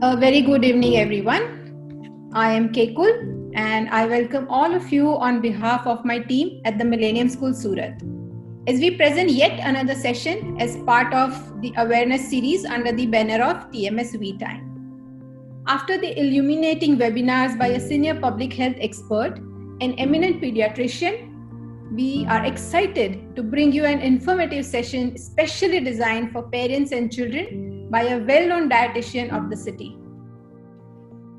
A very good evening, everyone. I am Kekul and I welcome all of you on behalf of my team at the Millennium School Surat, as we present yet another session as part of the awareness series under the banner of TMS We Time. After the illuminating webinars by a senior public health expert, an eminent pediatrician, we are excited to bring you an informative session specially designed for parents and children by a well-known dietitian of the city.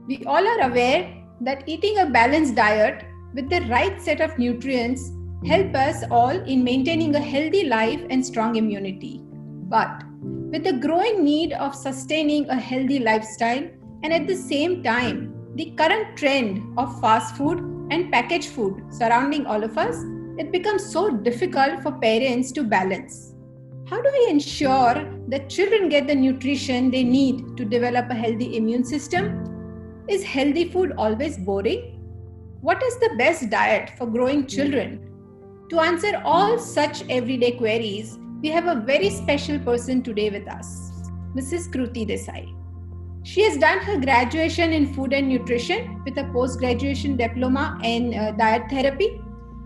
We all are aware that eating a balanced diet with the right set of nutrients help us all in maintaining a healthy life and strong immunity. But with the growing need of sustaining a healthy lifestyle and at the same time, the current trend of fast food and packaged food surrounding all of us, it becomes so difficult for parents to balance. How do we ensure that children get the nutrition they need to develop a healthy immune system? Is healthy food always boring? What is the best diet for growing children? To answer all such everyday queries, we have a very special person today with us, Mrs. Kruti Desai. She has done her graduation in food and nutrition with a post-graduation diploma in diet therapy.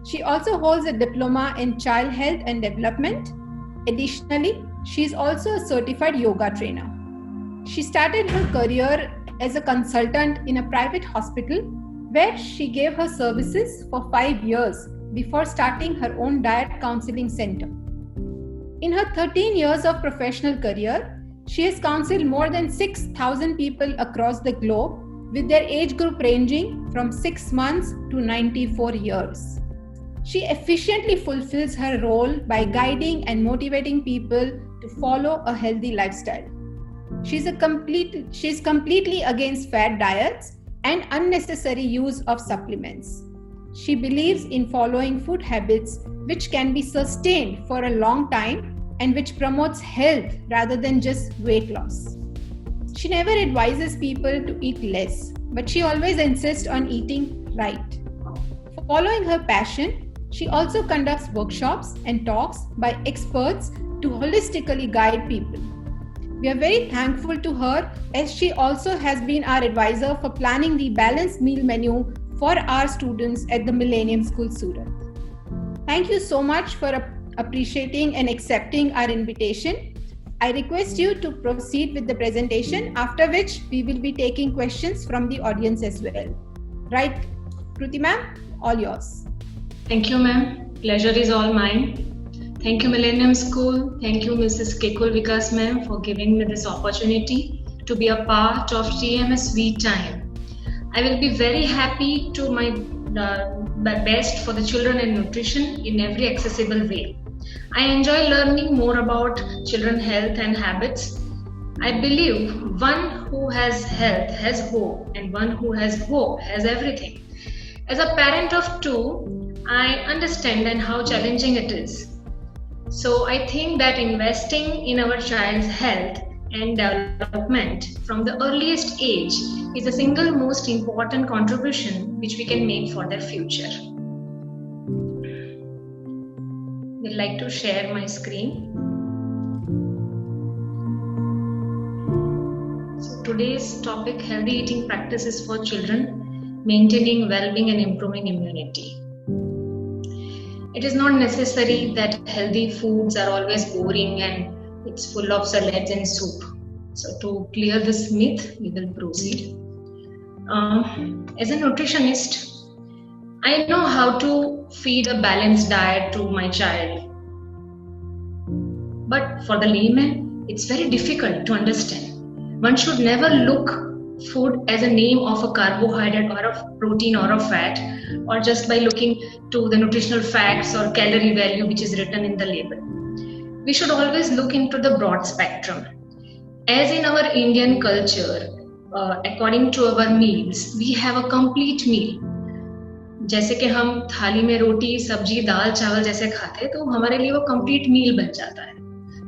She also holds a diploma in child health and development. Additionally, she is also a certified yoga trainer. She started her career as a consultant in a private hospital where she gave her services for 5 years before starting her own diet counseling center. In her 13 years of professional career, she has counseled more than 6,000 people across the globe with their age group ranging from 6 months to 94 years. She efficiently fulfills her role by guiding and motivating people to follow a healthy lifestyle. She's completely against fad diets and unnecessary use of supplements. She believes in following food habits which can be sustained for a long time and which promotes health rather than just weight loss. She never advises people to eat less, but she always insists on eating right. Following her passion, she also conducts workshops and talks by experts to holistically guide people. We are very thankful to her as she also has been our advisor for planning the balanced meal menu for our students at the Millennium School Surat. Thank you so much for appreciating and accepting our invitation. I request you to proceed with the presentation, after which we will be taking questions from the audience as well. Right, Kruti ma'am, all yours. Thank you, ma'am. Pleasure is all mine. Thank you, Millennium School. Thank you, Mrs. Kekul Vikas ma'am, for giving me this opportunity to be a part of TMS We Time. I will be very happy to my best for the children and nutrition in every accessible way. I enjoy learning more about children health and habits. I believe one who has health has hope, and one who has hope has everything. As a parent of two, I understand and how challenging it is. So I think that investing in our child's health and development from the earliest age is the single most important contribution which we can make for their future. I'd like to share my screen. So today's topic, healthy eating practices for children, maintaining well-being and improving immunity. It is not necessary that healthy foods are always boring and it's full of salads and soup. So to clear this myth, we will proceed. As a nutritionist, I know how to feed a balanced diet to my child. But for the layman, it's very difficult to understand. One should never look food as a name of a carbohydrate or a protein or a fat, or just by looking to the nutritional facts or calorie value which is written in the label. We should always look into the broad spectrum. As in our Indian culture, according to our meals, we have a complete meal. जैसे कि हम थाली में रोटी सब्जी दाल चावल जैसे खाते हैं तो हमारे लिए वो कंप्लीट मील बन जाता है.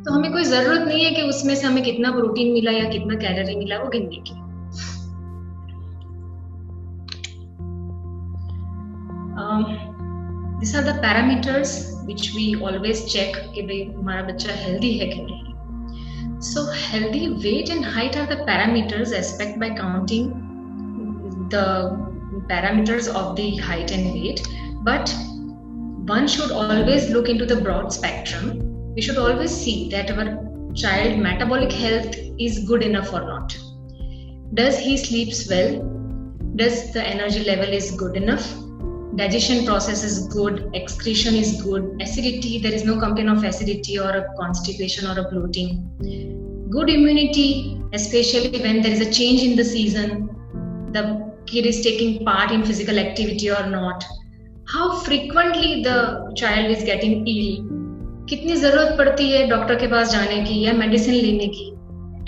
तो हमें कोई जरूरत नहीं है कि उसमें से हमें कितना प्रोटीन मिला या कितना कैलोरी मिला वो गिनने की. These are the parameters which we always check कि भाई हमारा बच्चा healthy है कि नहीं. So healthy weight and height are the parameters aspect by counting the parameters of the height and weight, but one should always look into the broad spectrum. We should always see that our child metabolic health is good enough or not. Does he sleeps well? Does the energy level is good enough? Digestion process is good, excretion is good, acidity, there is no complaint of acidity or a constipation or a bloating. Good immunity, especially when there is a change in the season, the kid is taking part in physical activity or not. How frequently the child is getting ill, कितनी जरूरत पड़ती है doctor के पास जाने की या medicine लेने की,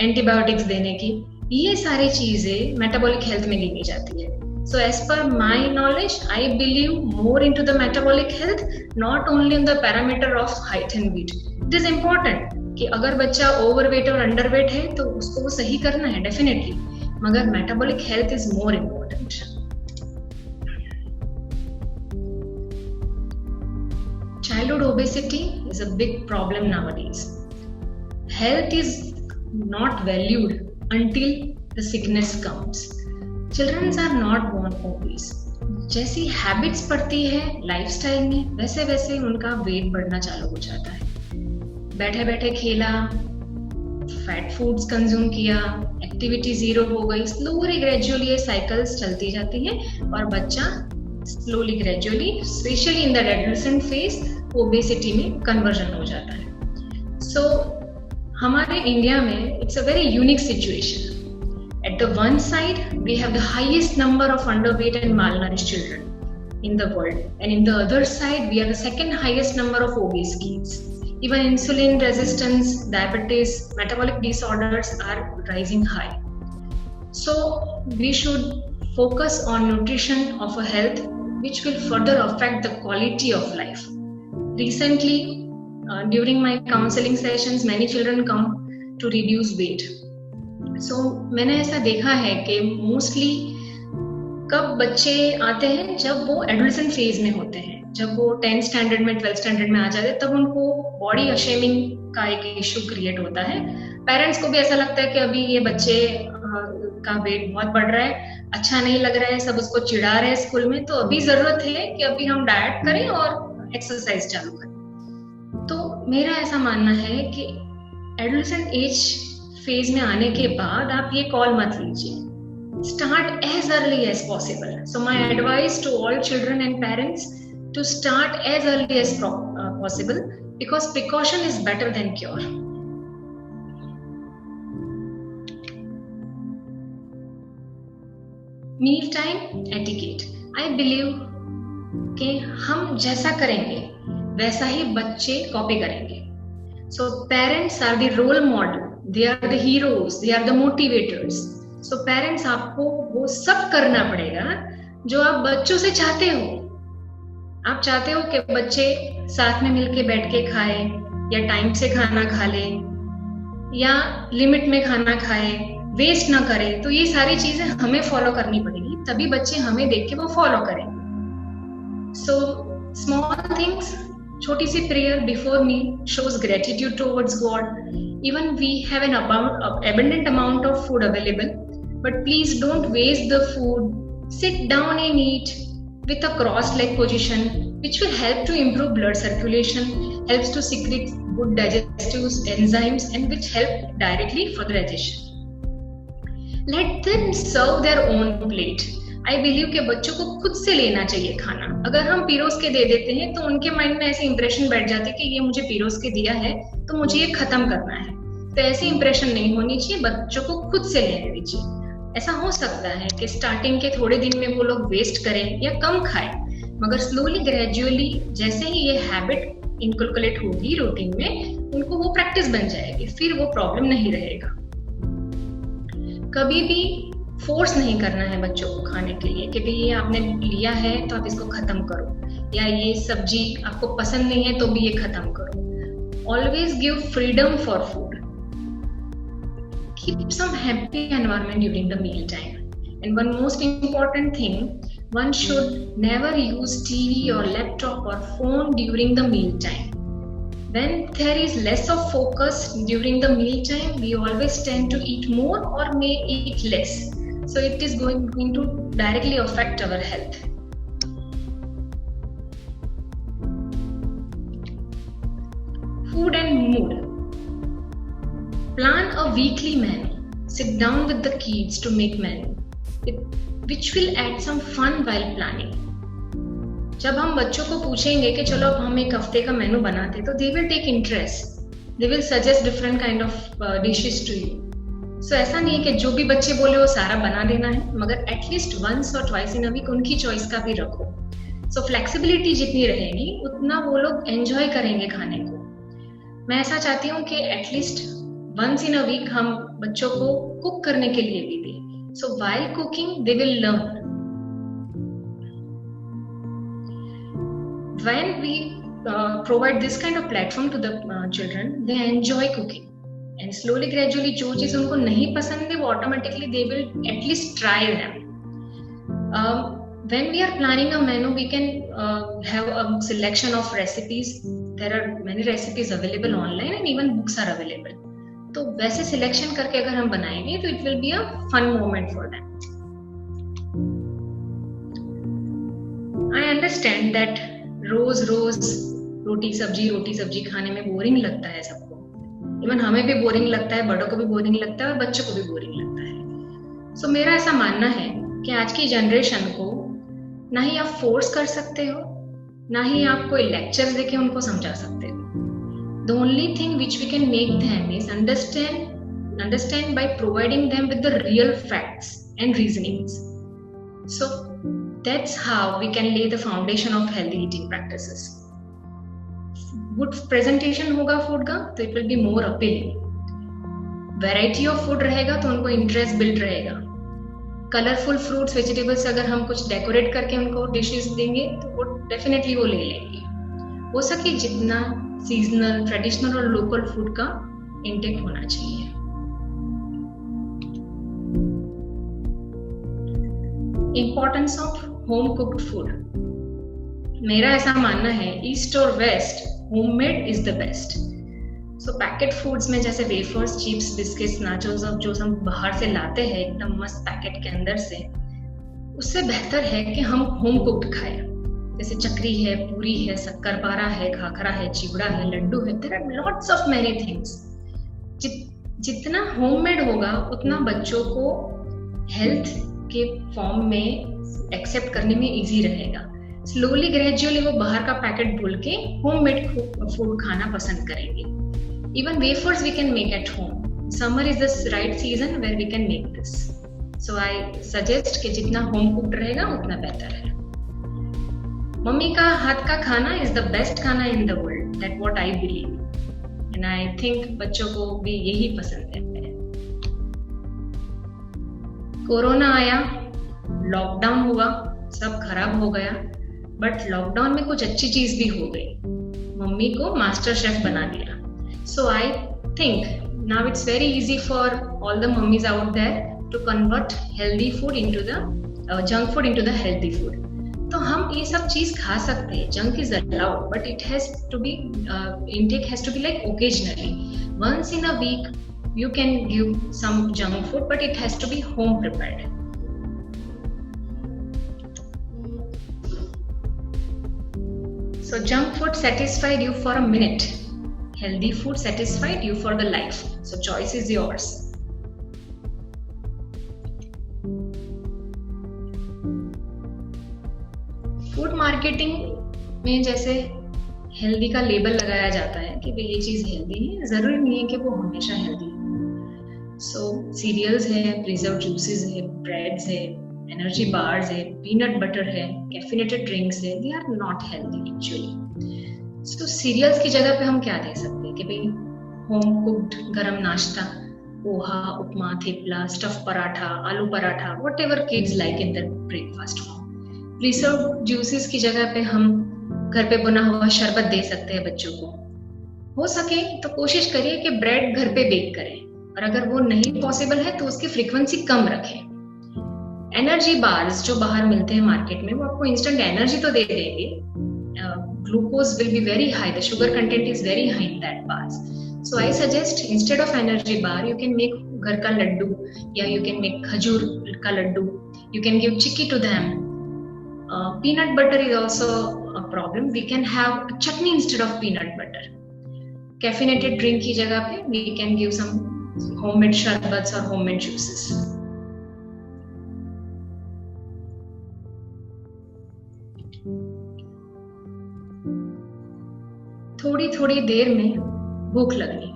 एंटीबायोटिक्स देने की, ये सारी चीजें मेटाबॉलिक हेल्थ में गिनी जाती है. So as per my knowledge, I believe more into the metabolic health, not only in the parameter of height and weight. It is important कि अगर बच्चा overweight और underweight है तो उसको वो सही करना है definitely, मगर metabolic health is more important. Childhood obesity is a big problem nowadays. Health is not valued until the sickness comes. Children are not born obese. जैसी हैबिट्स पड़ती है लाइफस्टाइल में वैसे वैसे उनका वेट बढ़ना चालू हो जाता है. बैठे बैठे खेला, फैट फूड्स कंज्यूम किया, एक्टिविटी जीरो हो गई, स्लोली ग्रेजुअली ये साइकिल्स चलती जाती है और बच्चा slowly gradually specially in the adolescent phase obesity में कन्वर्जन हो जाता है. सो हमारे इंडिया में it's a very unique situation. At the one side, we have the highest number of underweight and malnourished children in the world. And in the other side, we have the second highest number of obese kids. Even insulin resistance, diabetes, metabolic disorders are rising high. So we should focus on nutrition of a health which will further affect the quality of life. Recently, during my counseling sessions, many children come to reduce weight. So, मैंने ऐसा देखा है कि mostly कब बच्चे आते हैं जब वो एडोलेसेंट फेज में होते हैं, जब वो 10th स्टैंडर्ड में 12th स्टैंडर्ड में आ जाते हैं, तब उनको बॉडी अशेमिंग का एक इशू क्रिएट होता है. पेरेंट्स को भी ऐसा लगता है कि अभी ये बच्चे का वेट बहुत बढ़ रहा है, अच्छा नहीं लग रहा है, सब उसको चिढ़ा रहे हैं स्कूल में, तो अभी जरूरत है कि अभी हम डाइट करें और एक्सरसाइज चालू करें. तो मेरा ऐसा मानना है कि एडोलेसेंट एज फेज में आने के बाद आप ये कॉल मत लीजिए. Start as early as possible. So my advice to all children and parents to start as early as possible because precaution is better than cure. Meal time etiquette. I believe कि हम जैसा करेंगे वैसा ही बच्चे copy करेंगे. So parents are the role model, they are the heroes, they are the motivators. So parents आपको वो सब करना पड़ेगा जो आप बच्चों से चाहते हो. आप चाहते हो कि बच्चे साथ में मिलके बैठ के खाए या टाइम से खाना खा ले या लिमिट में खाना खाए, वेस्ट ना करे, तो ये सारी चीजें हमें फॉलो करनी पड़ेगी, तभी बच्चे हमें देख के वो फॉलो करेंगे. सो स्मॉल थिंग्स, छोटी सी prayer before me shows gratitude towards God. Even we have an abundant amount of food available, but please don't waste the food. Sit down and eat with a cross-leg position, which will help to improve blood circulation, helps to secrete good digestive enzymes, and which help directly for the digestion. Let them serve their own plate. I believe कि बच्चों को खुद से लेना चाहिए खाना. अगर हम पीरोस के दे देते हैं तो उनके माइंड में ऐसे इंप्रेशन बैठ जाते हैं कि ये मुझे पीरोस के दिया है तो मुझे ये खत्म करना है. तो ऐसी इंप्रेशन नहीं होनी चाहिए, बच्चों को खुद से लेने दीजिए. ऐसा हो सकता है कि स्टार्टिंग के थोड़े दिन में वो लोग वेस्ट करें या कम खाएं, मगर स्लोली ग्रेजुअली जैसे ही ये हैबिट इनकलकुलेट होगी रूटीन में, उनको वो प्रैक्टिस बन जाएगी, फिर वो प्रॉब्लम नहीं रहेगा. कभी भी फोर्स नहीं करना है बच्चों को खाने के लिए कि भाई ये आपने लिया है तो आप इसको खत्म करो, या ये सब्जी आपको पसंद नहीं है तो भी ये खत्म करो. Always give freedom for food. Keep some happy environment during the meal time. And one most important thing, one should never use TV और लैपटॉप और phone during the meal time. When there is less of focus during the meal time, we always tend to eat more or may eat less. So it is going to directly affect our health. Food and mood. Plan a weekly menu. Sit down with the kids to make menu, which will add some fun while planning. जब हम बच्चों को पूछेंगे कि चलो अब हम एक हफ्ते का मेनू बनाते हैं, तो they will take interest. They will suggest different kind of dishes to you. So ऐसा नहीं है कि जो भी बच्चे बोले वो सारा बना देना है, मगर at least once or twice in a week उनकी choice का भी रखो. So flexibility जितनी रहेगी उतना वो लोग enjoy करेंगे खाने को. मैं ऐसा चाहती हूँ कि at least once in a week हम बच्चों को cook करने के लिए भी दें. So while cooking they will learn. When we provide this kind of platform to the children, they enjoy cooking, and slowly, gradually, जो चीज़ उनको नहीं पसंद है, वो automatically they will at least try them. When we are planning a menu, we can have a selection of recipes. There are many recipes available online, and even books are available. तो वैसे selection करके अगर हम बनाएंगे, तो it will be a fun moment for them. I understand that रोज रोटी सब्जी खाने में बोरिंग लगता है सबको. इवन हमें भी बोरिंग लगता है, बड़ों को भी बोरिंग लगता है और बच्चों को भी बोरिंग लगता है. सो मेरा ऐसा मानना है कि आज की जनरेशन को ना ही आप फोर्स कर सकते हो, ना ही आप कोई लेक्चर्स देके उनको समझा सकते हो. The only thing which we can make them is understand by providing them with the real facts and reasonings. So that's how we can lay the foundation of healthy eating practices. Good presentation होगा food का तो it will be more appealing. Variety of food रहेगा तो उनको interest build रहेगा. Colorful fruits, vegetables अगर हम कुछ decorate करके उनको dishes देंगे तो वो definitely वो ले लेंगे. हो सके जितना seasonal, traditional और local food का intake होना चाहिए. Importance of home cooked food. मेरा ऐसा मानना है ईस्ट और west homemade is the best. So packet foods में जैसे वेफर्स, चिप्स, बिस्किट्स, नाचोस जो हम बाहर से लाते हैं एकदम मस्त पैकेट के अंदर से, उससे बेहतर है कि हम होम कुक्ड खाएं. जैसे चकरी है, पूरी है, शक्करपारा है, खाखरा है, चिवड़ा है, लड्डू है. There are lots of many things. जितना होममेड होगा उतना बच्चों को हेल्थ के फॉर्म में एक्सेप्ट करने में इजी रहेगा. स्लोली ग्रेजुअली वो बाहर का पैकेट भूल के होममेड फूड खाना पसंद करेंगे. Even wafers we can make at home. Summer is the right season where we can make this. So I suggest कि जितना होम कुक्ड रहेगा उतना बेहतर है. मम्मी का हाथ का खाना इज द बेस्ट खाना in the world. That what I believe, and I think बच्चों को भी यही पसंद है. कोरोना आया, लॉकडाउन हुआ, सब खराब हो गया, बट लॉकडाउन में कुछ अच्छी चीज भी हो गई. मम्मी को मास्टर शेफ बना दिया. So I think now it's very easy for all the mummies out there to convert healthy food into the junk food into the healthy food. तो हम ये सब चीज खा सकते हैं. Junk is allowed, but it has to be intake has to be like occasionally. Once in a week you can give some junk food, but it has to be home prepared. So junk food satisfied you for a minute. Healthy food satisfied you for the life. So choice is yours. Food marketing में जैसे healthy का label लगाया जाता है कि भाई ये चीज हेल्दी है, जरूरी नहीं है कि वो हमेशा हेल्दी है. सो सीरियल्स है, प्रिजर्व जूसेस है, ब्रेड्स है, एनर्जी बार्स है, पीनट बटर है, कैफिनेटेड ड्रिंक्स है, they are not healthy actually. So cereals की जगह पे हम क्या दे सकते हैं कि भाई होम कुक्ड गरम नाश्ता, पोहा, उपमा, थेपला, स्टफ पराठा, आलू paratha, whatever kids like in their breakfast form. Preserve juices की जगह पे हम घर पे बना हुआ शरबत दे सकते हैं बच्चों को. हो सके तो कोशिश करिए कि ब्रेड घर पे बेक करें, और अगर वो नहीं पॉसिबल है तो उसकी फ्रीक्वेंसी कम रखें. एनर्जी बार्स जो बाहर मिलते हैं मार्केट में, वो आपको इंस्टेंट एनर्जी तो दे देंगे, glucose will be very high, the sugar content is very high in that bars. So I suggest instead of energy bar, you can make ghar ka laddu, या you can make khajur ka laddu. You can give chikki to them. Peanut butter is also a problem. We can have chutney instead of peanut butter. Caffeinated drink की जगह पे we can give some homemade sharbats or homemade juices. थोड़ी थोड़ी देर में भूख लगनी,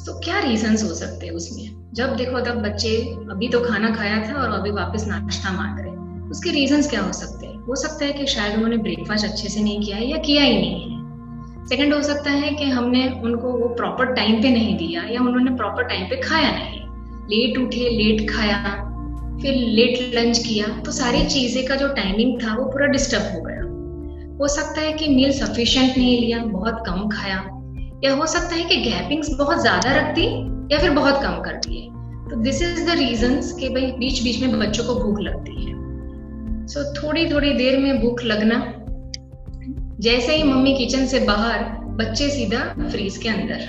तो क्या रीजंस हो सकते हैं उसमें? जब देखो तब बच्चे अभी तो खाना खाया था और अभी वापस नाश्ता मांग रहे हैं, उसके रीजंस क्या हो सकते हैं? हो सकता है कि शायद उन्होंने ब्रेकफास्ट अच्छे से नहीं किया है या किया ही नहीं है। सेकंड हो सकता है कि हमने उनको वो प्रॉपर टाइम पे नहीं दिया या उन्होंने प्रॉपर टाइम पे खाया नहीं, लेट उठे, लेट खाया, फिर लेट लंच किया, तो सारी चीजें का जो टाइमिंग था वो पूरा डिस्टर्ब हो गया। हो सकता है कि मील सफिशिएंट नहीं लिया, बहुत कम खाया, या हो सकता है कि गैपिंग्स बहुत ज्यादा रख दी या फिर बहुत कम कर दिए। तो दिस इज द रीजंस कि भाई बीच बीच में बच्चों को भूख लगती है। सो थोड़ी थोड़ी देर में भूख लगना, जैसे ही मम्मी किचन से बाहर, बच्चे सीधा फ्रीज के अंदर।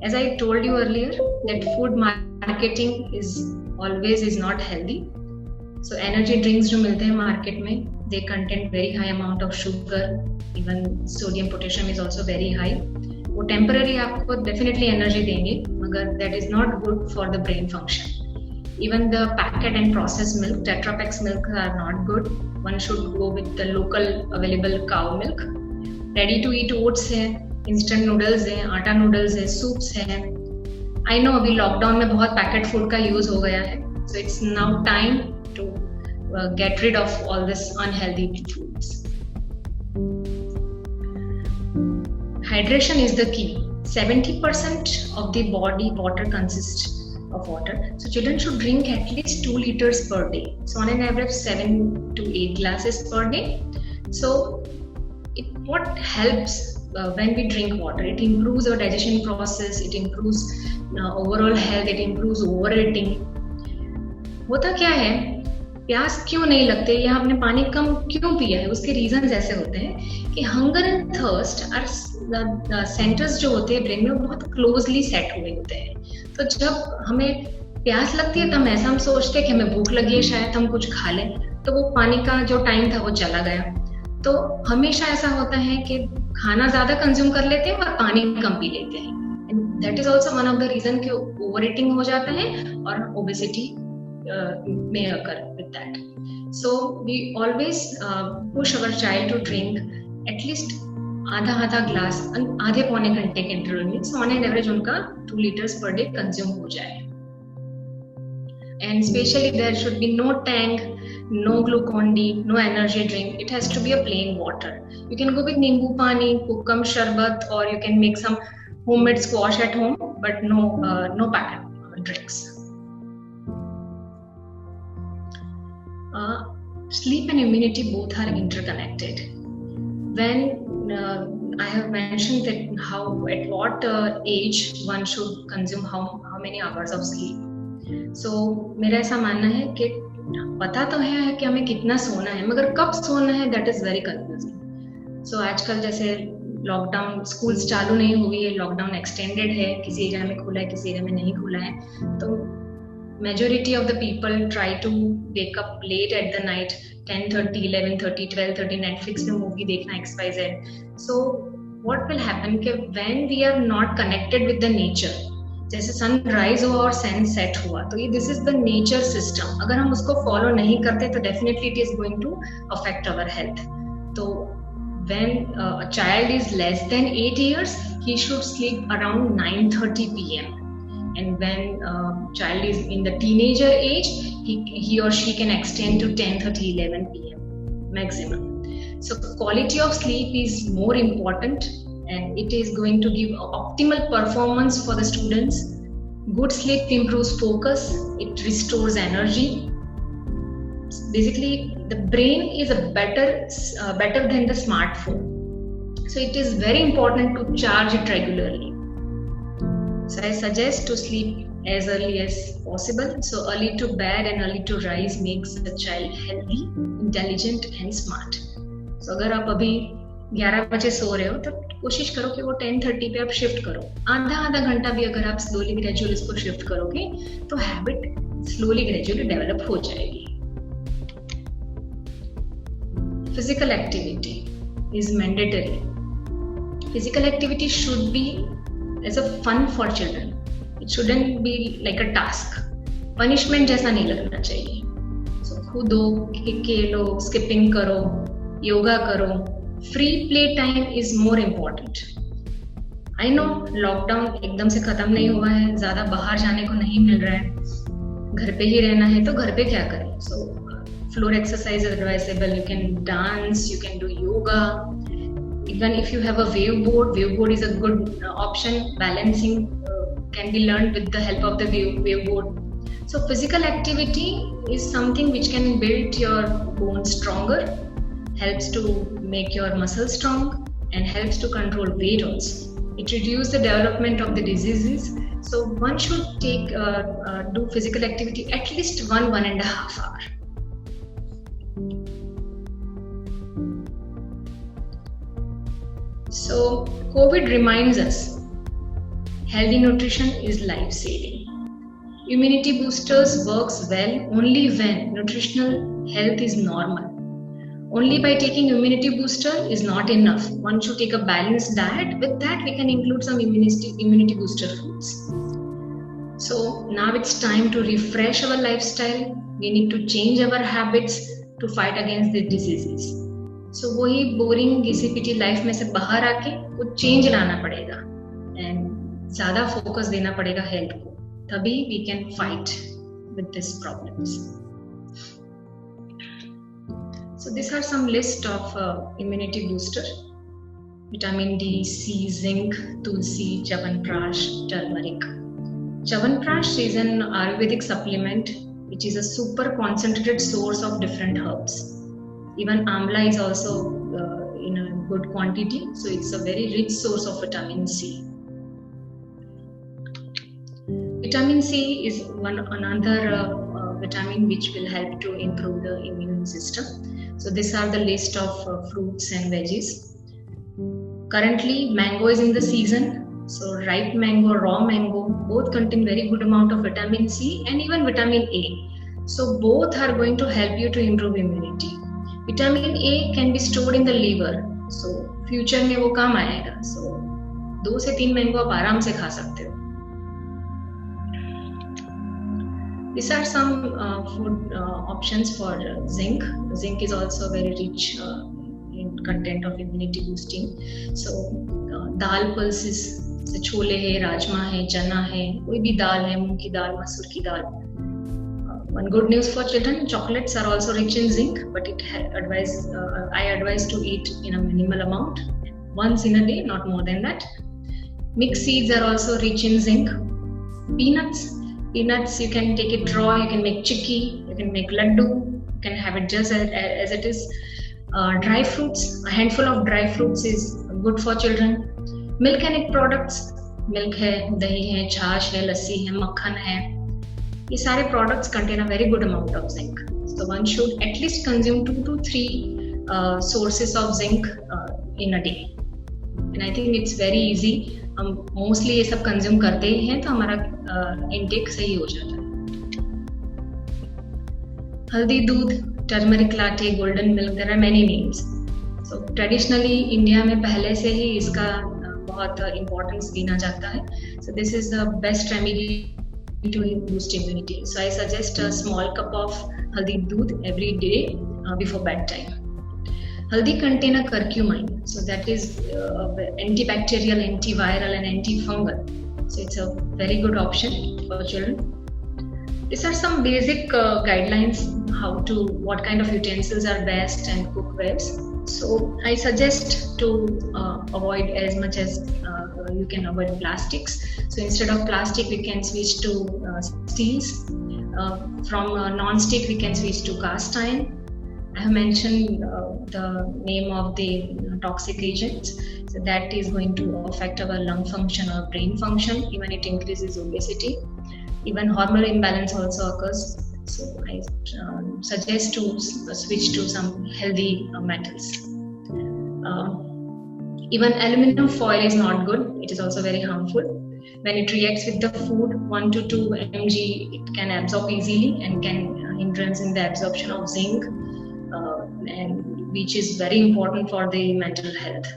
As I told you earlier that food marketing is not healthy. So energy drinks जो मिलते हैं मार्केट में, they contain very high amount of sugar, even sodium potassium is also very high. वो temporary आपको definitely energy देंगे, मगर that is not good for the brain function. Even the packet and processed milk, Tetra Pak milk are not good. One should go with the local available cow milk. Ready to eat oats है, instant noodles है, आटा noodles है, soups है. I know अभी lockdown में बहुत packet food का use हो गया है, so it's now time to get rid of all this unhealthy foods. Hydration is the key. 70% of the body water consists of water. So children should drink at least 2 liters per day. So on an average 7 to 8 glasses per day. So what helps when we drink water? It improves our digestion process, it improves overall health, it improves overeating. होता क्या है, प्यास क्यों नहीं लगते या हमने पानी कम क्यों पिया है, उसके रीजंस ऐसे होते हैं कि hunger and thirst are centres जो होते हैं ब्रेन में बहुत क्लोजली सेट हुए होते हैं। तो जब हमें प्यास लगती है तब ऐसा हम सोचते हैं कि हमें भूख लगी है, शायद हम कुछ खा लें, तो वो पानी का जो टाइम था वो चला गया। तो हमेशा ऐसा होता है कि खाना ज्यादा कंज्यूम कर लेते हैं और पानी कम पी लेते हैं, and that is also one of the reason कि ओवर ईटिंग हो जाता है और obesity may occur with that. So we always push our child to drink at least आधा ग्लास आधे पौने घंटे के इंटरवल में। So on an average उनका 2 liters per day कंज्यूम हो जाए। And especially there should be no tang, no Glucon-D, no energy drink. It has to be a plain water. You can go with nimbu pani, kukam sharbat, or you can make some homemade squash at home, but no packet drinks. Sleep and immunity both are interconnected. When I have mentioned that at what age one should consume how many hours of sleep. So मेरा ऐसा मानना है कि पता तो है कि हमें कितना सोना है, मगर कब सोना है that is very confusing. So आजकल जैसे लॉकडाउन, स्कूल्स चालू नहीं हुई है, लॉकडाउन एक्सटेंडेड है, किसी एरिया में खुला है, किसी एरिया में नहीं खुला है, तो majority of the people try to wake up late at the night, 10:30, 11:30, 12:30, Netflix में मूवी देखना XYZ. So what will happen कि when we are not connected with the nature, जैसे सनराइज हुआ और सनसेट हुआ, तो ये this is the nature system, अगर हम उसको फॉलो नहीं करते तो definitely it is going to affect our health. तो when a child is less than 8 years, he should sleep around 9:30 p.m. And when child is in the teenager age, he or she can extend to 10:30, 11 p.m. maximum. So quality of sleep is more important, and it is going to give optimal performance for the students. Good sleep improves focus, it restores energy. Basically, the brain is better than the smartphone. So it is very important to charge it regularly. So I suggest to sleep as early as possible. So early to bed and early to rise makes a child healthy, intelligent and smart. So अगर आप अभी 11 बजे सो रहे हो तो कोशिश करो कि वो 10:30 पे आप शिफ्ट करो. आधा घंटा भी अगर आप स्लोली ग्रेजुअली इसको शिफ्ट करोगे तो हैबिट स्लोली ग्रेजुअली डेवलप हो जाएगी. Physical activity is mandatory. Physical activity should be as a fun for children. It shouldn't be like a task. Punishment जैसा नहीं लगना चाहिए. So कूदो, खेलो, skipping करो, योगा करो. Free play time is more important. I know lockdown एकदम से खत्म नहीं हुआ है, ज्यादा बाहर जाने को नहीं मिल रहा है, घर पे ही रहना है, तो घर पे क्या करें? So floor exercise is advisable. You can dance, you can do yoga. Even if you have a wave board is a good option. Balancing can be learned with the help of the wave board. So physical activity is something which can build your bones stronger, helps to make your muscles strong, and helps to control weight also. It reduces the development of the diseases. So one should do physical activity at least 1.5 hours. So COVID reminds us healthy nutrition is life-saving. Immunity boosters works well only when nutritional health is normal. Only by taking immunity booster is not enough. One should take a balanced diet. With that, we can include some immunity booster foods. So now it's time to refresh our lifestyle. We need to change our habits to fight against the diseases. So वही boring घिसी-पिटी life में से बाहर आके कुछ change लाना पड़ेगा and ज्यादा focus देना पड़ेगा हेल्थ को, तभी we can fight with this problems. So these are some list of immunity booster: vitamin D, C, zinc, tulsi, chyawanprash, turmeric. Chyawanprash is an Ayurvedic supplement which is a super concentrated source of different herbs. Even amla is also in a good quantity, so it's a very rich source of vitamin C. Vitamin C is another vitamin which will help to improve the immune system. So these are the list of fruits and veggies. Currently, mango is in the season. So ripe mango, raw mango, both contain very good amount of vitamin C and even vitamin A. So both are going to help you to improve immunity. Vitamin A can be stored in the liver, so future में वो काम आएगा. So 2 से 3 mango आप आराम से खा सकते हो. These are some food options for zinc. Zinc is also very rich in content of immunity boosting. So dal pulses, जैसे छोले है, राजमा है, चना है, कोई भी दाल है, मूंग की दाल, मसूर की दाल. One good news for children: chocolates are also rich in zinc, but I advise to eat in a minimal amount, once in a day, not more than that. Mixed seeds are also rich in zinc. Peanuts, you can take it raw, you can make chikki, you can make laddu, you can have it just as it is. Dry fruits, a handful of dry fruits is good for children. Milk and egg products, milk है, दही है, छाछ है, लस्सी है, मक्खन है. ये सारे products contain a very good amount of zinc. So one should at least consume 2 to 3 sources of zinc in a day. And I think it's very easy. हम mostly ये सब consume करते ही हैं, तो हमारा intake सही हो जाता है. हल्दी दूध, turmeric latte, golden milk, there are many names. So traditionally India में पहले से ही इसका बहुत importance दिया जाता है. So this is the best remedy to boost immunity. So I suggest a small cup of haldi doodh every day before bedtime. Haldi contain a curcumin, so that is antibacterial, antiviral and antifungal. So it's a very good option for children. These are some basic guidelines what kind of utensils are best and cookwares. So I suggest to avoid as much as you can avoid plastics. So instead of plastic, we can switch to steels. From non-stick, we can switch to cast iron. I have mentioned the name of the toxic agents. So that is going to affect our lung function or brain function. Even it increases obesity. Even hormonal imbalance also occurs. So I suggest to switch to some healthy metals. Even aluminum foil is not good. It is also very harmful. When it reacts with the food, 1 to 2 mg, it can absorb easily and can hindrance in the absorption of zinc, and which is very important for the mental health.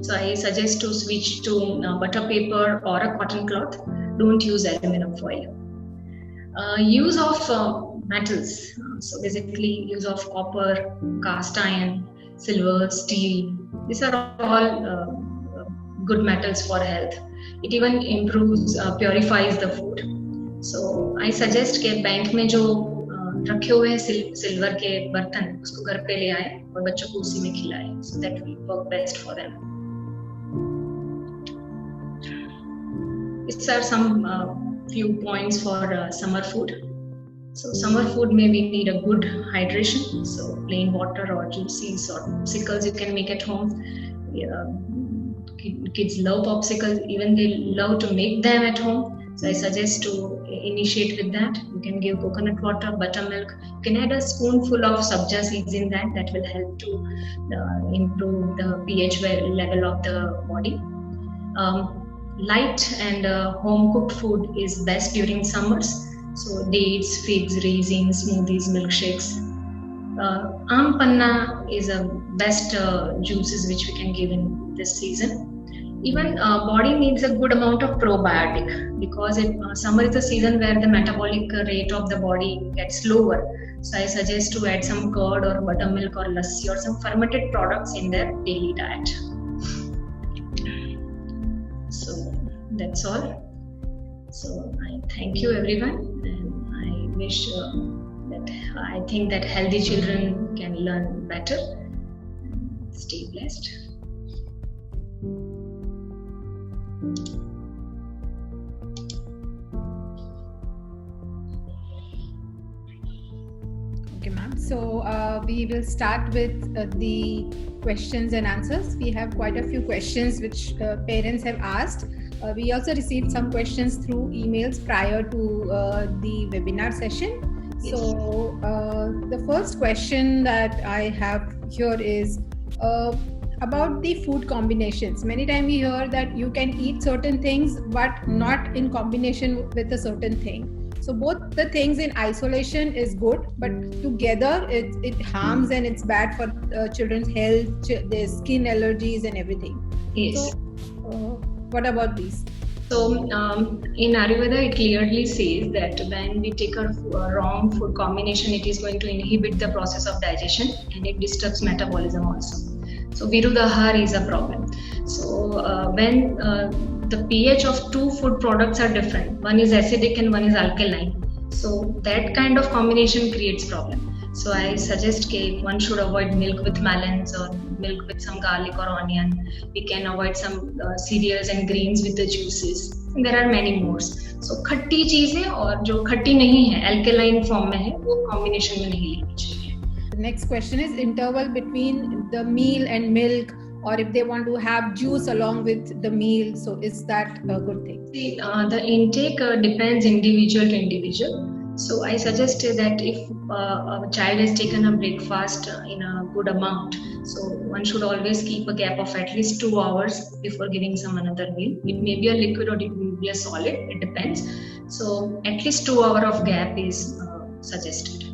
So I suggest to switch to butter paper or a cotton cloth. Don't use aluminum foil. Use of metals. So basically use of copper, cast iron, silver, steel. These are all good metals for health. It even improves, purifies the food. So I suggest कि bank में जो रखे हुए silver के बर्तन उसको घर पे ले आए और बच्चों को उसी में खिलाएं. So that will work best for them. These are some few points for summer food. So summer food may we need a good hydration. So plain water or juices or popsicles you can make at home. Kids love popsicles, even they love to make them at home. So I suggest to initiate with that. You can give coconut water, buttermilk. You can add a spoonful of sabja seeds in that. That will help to improve the pH level of the body. Light and home cooked food is best during summers. So dates, figs, raisins, smoothies, milkshakes. Aam panna is a best juices which we can give in this season. Even body needs a good amount of probiotic because summer is the season where the metabolic rate of the body gets lower. So I suggest to add some curd or buttermilk or lassi or some fermented products in their daily diet. So that's all. So I thank you everyone, and I wish I think that healthy children can learn better. Stay blessed. Okay, ma'am. So we will start with the questions and answers. We have quite a few questions which parents have asked. We also received some questions through emails prior to the webinar session. Yes. So the first question that I have here is about the food combinations. Many times we hear that you can eat certain things but not in combination with a certain thing. So both the things in isolation is good, but together it harms and it's bad for children's health, their skin allergies and everything. Yes. So what about these? So in Ayurveda it clearly says that when we take a wrong food combination, it is going to inhibit the process of digestion and it disturbs metabolism also. So Viruddhahar is a problem. So when the pH of two food products are different, one is acidic and one is alkaline, so that kind of combination creates problem. So I suggest that one should avoid milk with melons or milk with some garlic or onion. We can avoid some cereals and grains with the juices. And there are many more. So खट्टी चीजें और जो खट्टी नहीं है, alkaline form में है, वो combination में नहीं लेनी चाहिए. The next question is interval between the meal and milk, or if they want to have juice along with the meal. So is that a good thing? See, the intake depends individual to individual. So I suggest that if a child has taken a breakfast in a good amount, so one should always keep a gap of at least 2 hours before giving some another meal. It may be a liquid or it may be a solid, it depends. So at least 2 hours of gap is suggested.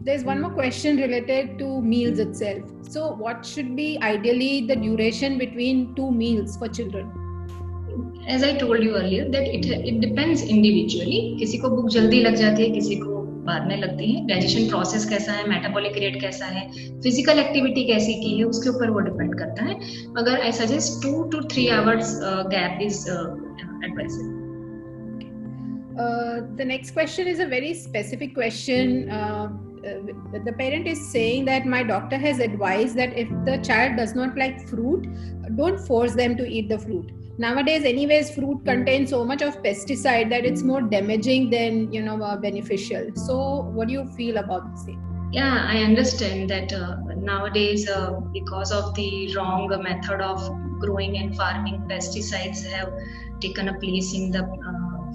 There's one more question related to meals itself. So what should be ideally the duration between two meals for children? As I told you earlier, that it depends individually. किसी को भूख जल्दी लग जाती है, किसी को बाद में लगती है. डाइजेशन प्रोसेस कैसा है, मेटाबॉलिक रेट कैसा है, फिजिकल एक्टिविटी कैसी की है, उसके ऊपर वो डिपेंड करता है. मगर I suggest 2 to 3 hours gap is advisable. The next question is a very specific question. The parent is saying that my doctor has advised that if the child does not like fruit, don't force them to eat the fruit. Nowadays, anyways, fruit contains so much of pesticide that it's more damaging than beneficial. So, what do you feel about this? Yeah, I understand that nowadays, because of the wrong method of growing and farming, pesticides have taken a place in the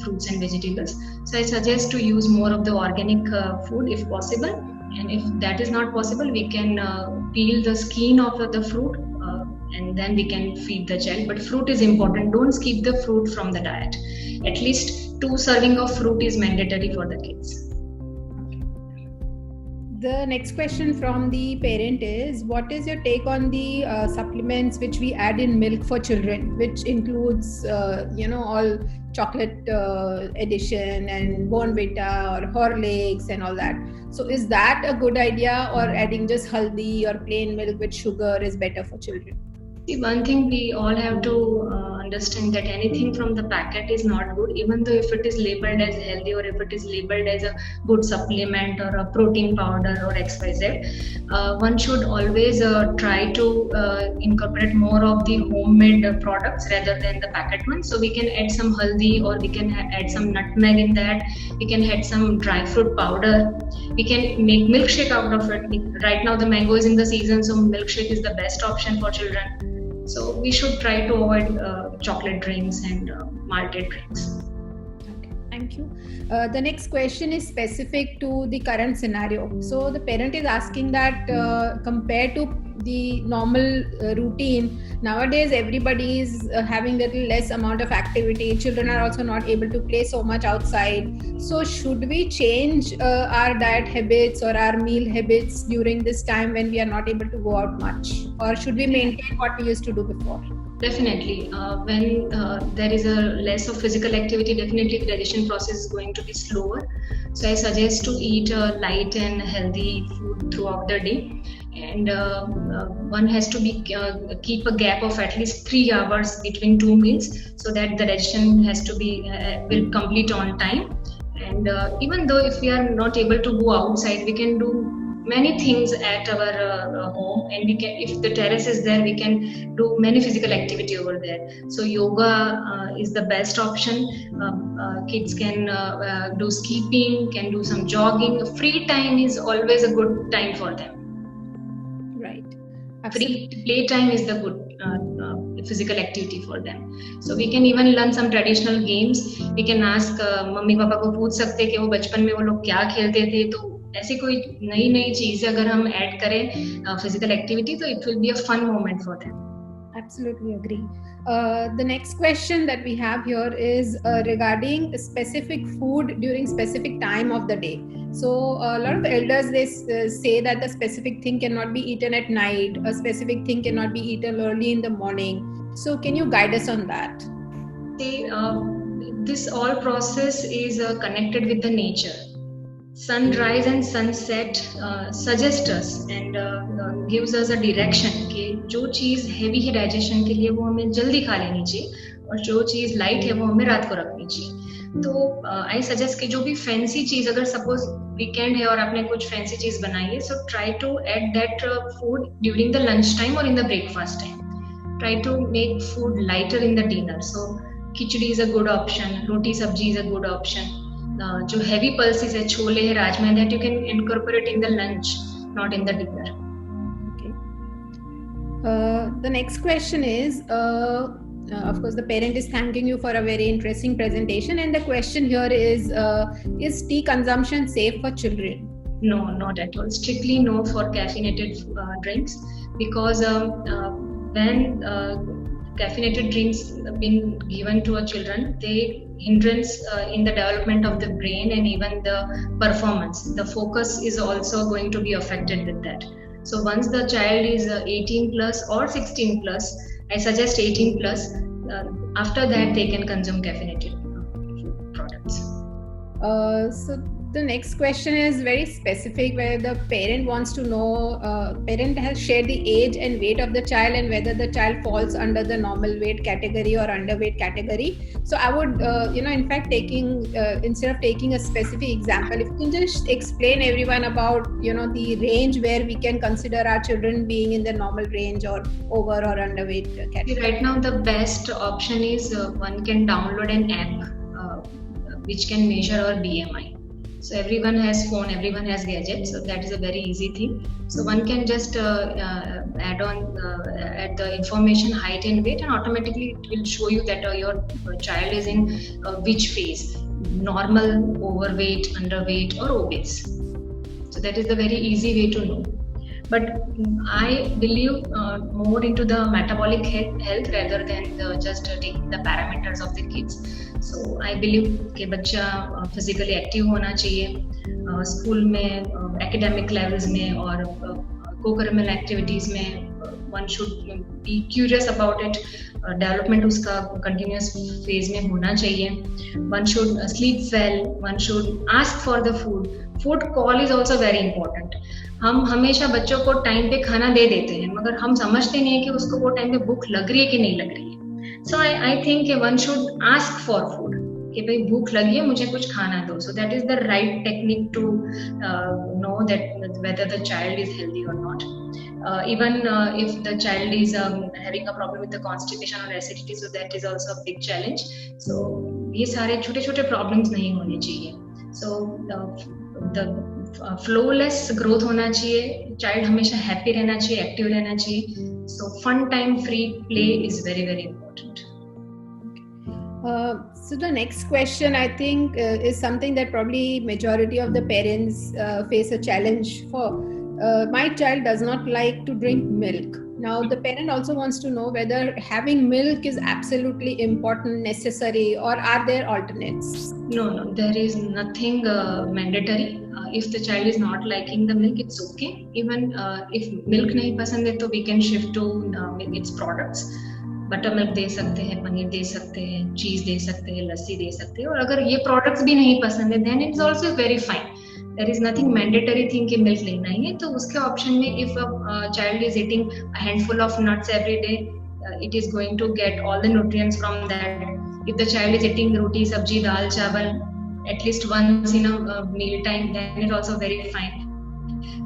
fruits and vegetables. So I suggest to use more of the organic food if possible. And if that is not possible, we can peel the skin of the fruit and then we can feed the child. But fruit is important. Don't skip the fruit from the diet. At least 2 serving of fruit is mandatory for the kids. The next question from the parent is, what is your take on the supplements which we add in milk for children, which includes, all chocolate addition and Bournvita or Horlicks and all that. So is that a good idea, or adding just haldi or plain milk with sugar is better for children? See, one thing we all have to understand that anything from the packet is not good, even though if it is labeled as healthy or if it is labeled as a good supplement or a protein powder or XYZ. One should always try to incorporate more of the homemade products rather than the packet ones. So we can add some haldi, or we can add some nutmeg in that. We can add some dry fruit powder. We can make milkshake out of it. Right now the mango is in the season, so milkshake is the best option for children. So we should try to avoid chocolate drinks and malted drinks. Okay, thank you. The next question is specific to the current scenario. So the parent is asking that compared to the normal routine, nowadays everybody is having a little less amount of activity. Children are also not able to play so much outside. So should we change our diet habits or our meal habits during this time when we are not able to go out much? Or should we maintain what we used to do before? Definitely. When there is a less of physical activity, definitely the digestion process is going to be slower. So I suggest to eat light and healthy food throughout the day. And one has to keep a gap of at least 3 hours between 2 meals, so that the digestion has to be will complete on time. And even though if we are not able to go outside, we can do many things at our home, and we can, if the terrace is there, we can do many physical activity over there. So yoga is the best option. Kids can do skipping, can do some jogging. Free time is always a good time for them. Right. Free play time is the good physical activity for them. So we can even learn some traditional games. We can ask mummy papa को पूछ सकते कि वो बचपन में वो लोग क्या खेलते थे. तो ऐसी कोई नई चीजें अगर हम ऐड करें physical activity, तो it will be a fun moment for them. Absolutely agree. The next question that we have here is regarding specific food during specific time of the day. So a lot of elders, they say that the specific thing cannot be eaten at night, a specific thing cannot be eaten early in the morning. So can you guide us on that? See, this all process is connected with the nature. Sunrise and sunset suggest us and gives us a direction कि जो चीज़ heavy है digestion के लिए वो हमें जल्दी खा लेनी चाहिए, और जो चीज़ light है वो हमें रात को रखनी चाहिए. तो I suggest कि जो भी fancy चीज़, अगर suppose weekend है और आपने कुछ fancy चीज़ बनाई है, so try to add that food during the lunch time or in the breakfast time. Try to make food lighter in the dinner. So khichdi is a good option, roti sabji is a good option. जो heavy pulses है, छोले है, rajma, that you can incorporate in the lunch, not in the dinner. Okay. The next question is, of course, the parent is thanking you for a very interesting presentation, and the question here is tea consumption safe for children? No, not at all. Strictly no for caffeinated drinks, because when caffeinated drinks been given to a children, they hindrance in the development of the brain and even the performance. The focus is also going to be affected with that. So once the child is 18 plus or 16 plus, I suggest 18 plus. After that, they can consume caffeinated products. So the next question is very specific, where the parent wants to know, parent has shared the age and weight of the child and whether the child falls under the normal weight category or underweight category. So I would, in fact, instead of taking a specific example, if you can just explain everyone about, the range where we can consider our children being in the normal range or over or underweight category. Right now, the best option is one can download an app which can measure our BMI. So everyone has phone, everyone has gadget, so that is a very easy thing. So one can just add on at the information, height and weight, and automatically it will show you that your child is in which phase: normal, overweight, underweight, or obese. So that is the very easy way to know. But I believe more into the metabolic health rather than just taking the parameters of the kids. So I believe कि बच्चा physically active होना चाहिए, school में academic levels में और co-curricular activities में one should be curious about it. Development उसका continuous phase में होना चाहिए. One should sleep well. One should ask for the food. Food call is also very important. हम हमेशा बच्चों को टाइम पे खाना दे देते हैं, मगर हम समझते नहीं है कि उसको वो टाइम पे भूख लग रही है कि नहीं लग रही है. So I think one should ask for food कि भाई भूख लगी है, मुझे कुछ खाना दो. So that is the right technique to know that whether the child is healthy और not. Even if the child is having a problem with the constipation or acidity, so that is also a big challenge. So ये सारे छोटे छोटे problems नहीं होने चाहिए. So the flawless growth होना चाहिए, child हमेशा happy रहना चाहिए, active रहना चाहिए. So fun time, free play is very very important. So the next question I think is something that probably majority of the parents face a challenge for. My child does not like to drink milk. Now the parent also wants to know whether having milk is absolutely important, necessary, or are there alternates? No, there is nothing mandatory. If the child is not liking the milk, it's okay. Even if milk नहीं पसंद है, तो we can shift to its products. Butter milk दे सकते हैं, पनीर दे सकते हैं, चीज दे सकते हैं, लस्सी दे सकते हैं. और अगर ये प्रोडक्ट्स भी नहीं पसंद है, then it's also very fine. There is nothing mandatory thing कि मिल्क लेना ही है. तो उसके ऑप्शन में if a child is eating a handful of nuts every day, it is going to get all the nutrients from that. If the child is eating roti, sabji, dal, chawal at least once in a meal time, then it also very fine.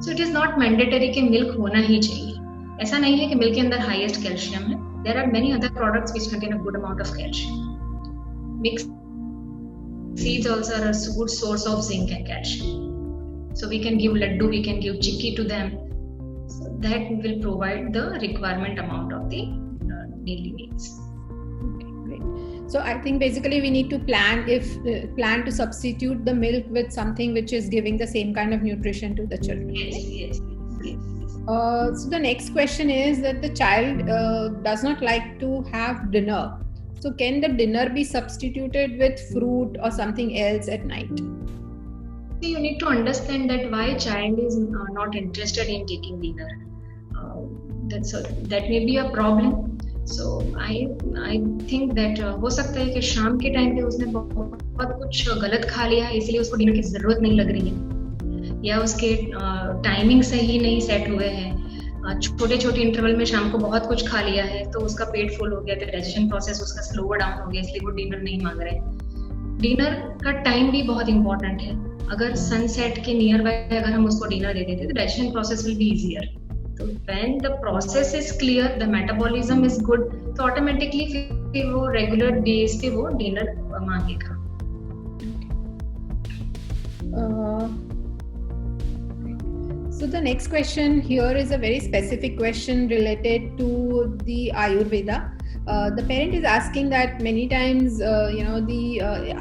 So it is not mandatory कि milk होना ही चाहिए. ऐसा नहीं है कि milk के अंदर highest calcium है. There are many other products which contain a good amount of calcium. Mixed seeds also are a good source of zinc and calcium. So we can give laddu, we can give chikki to them. So that will provide the requirement amount of the daily needs. Okay, great. So I think basically we need to plan to substitute the milk with something which is giving the same kind of nutrition to the children. Yes. So the next question is that the child does not like to have dinner. So can the dinner be substituted with fruit or something else at night? You need to understand that why child is not interested in taking dinner. That may be a problem. So I think that हो सकता है कि शाम के time पे उसने बहुत कुछ गलत खा लिया है, इसलिए उसको डिनर की जरूरत नहीं लग रही है, या उसके टाइमिंग सही नहीं सेट हुए हैं, छोटे इंटरवल में शाम को बहुत कुछ खा लिया है, तो उसका पेट फुल हो गया, तो डाइजेशन प्रोसेस उसका स्लो डाउन हो गया, इसलिए वो डिनर नहीं मांग रहे. डिनर का टाइम भी बहुत इंपॉर्टेंट है. अगर सनसेट के नियर बाय अगर हम उसको डिनर दे देते तो digestion process will be easier. तो when the process is clear, the metabolism is good, तो ऑटोमेटिकली फिर वो रेगुलर डेज पे वो डिनर मांगेगा. So the next question here is a very specific question related to the Ayurveda. The parent is asking that many times, the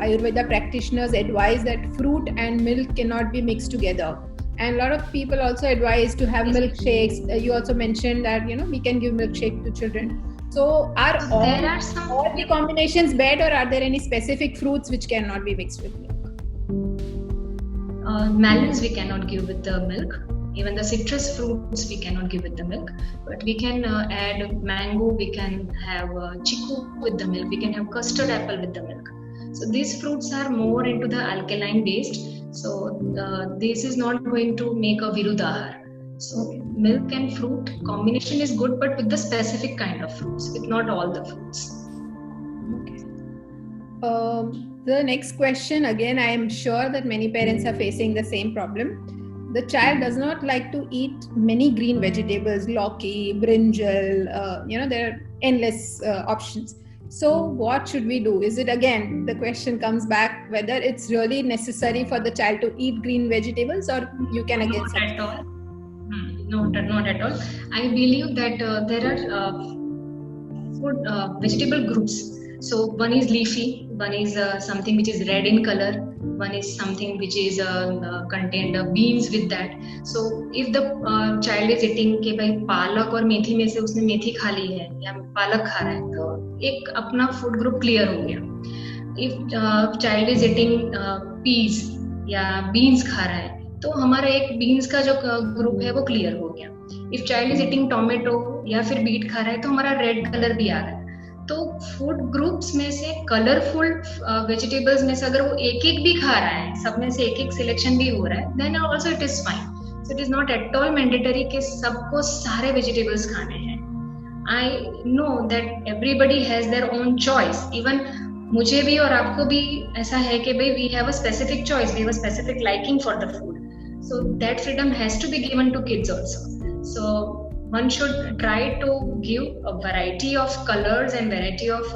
Ayurveda practitioners advise that fruit and milk cannot be mixed together. And a lot of people also advise to have milkshakes. You also mentioned that, we can give milkshake to children. So are all the combinations bad, or are there any specific fruits which cannot be mixed with milk? Melons we cannot give with the milk. Even the citrus fruits we cannot give with the milk, but we can add mango, we can have chiku with the milk, we can have custard apple with the milk. So these fruits are more into the alkaline based, so this is not going to make a virudahar. So milk and fruit combination is good, but with the specific kind of fruits, with not all the fruits. Okay. The next question, again, I am sure that many parents are facing the same problem. The child does not like to eat many green vegetables, lauki, brinjal, there are endless options. So what should we do? Is it, again, the question comes back whether it's really necessary for the child to eat green vegetables, or you can again not at all. Not at all. I believe that there are food vegetable groups. So one is leafy, one is something which is red in color, one is something which is contained beans with that. So if the child is eating कि भाई पालक और मेथी में से उसने मेथी खा ली है या पालक खा रहा है, तो एक अपना फूड ग्रुप क्लियर हो गया. If child is eating peas या बीन्स खा रहा है, तो हमारा एक बीन्स का जो ग्रुप है वो क्लियर हो गया. If child is eating tomato या फिर बीट खा रहा है, तो हमारा रेड कलर भी आ रहा है. तो फूड ग्रुप्स में से कलरफुल वेजिटेबल्स में से अगर वो एक एक भी खा रहा है, सब में से एक एक सिलेक्शन भी हो रहा है, then also it is fine. So it is not at all mandatory कि सबको सारे वेजिटेबल्स खाने हैं. I know that everybody has their own choice. Even मुझे भी और आपको भी ऐसा है कि भाई we have a specific choice, we have a specific liking for the food. So that freedom has to be given to kids also. So one should try to give a variety of colors and variety of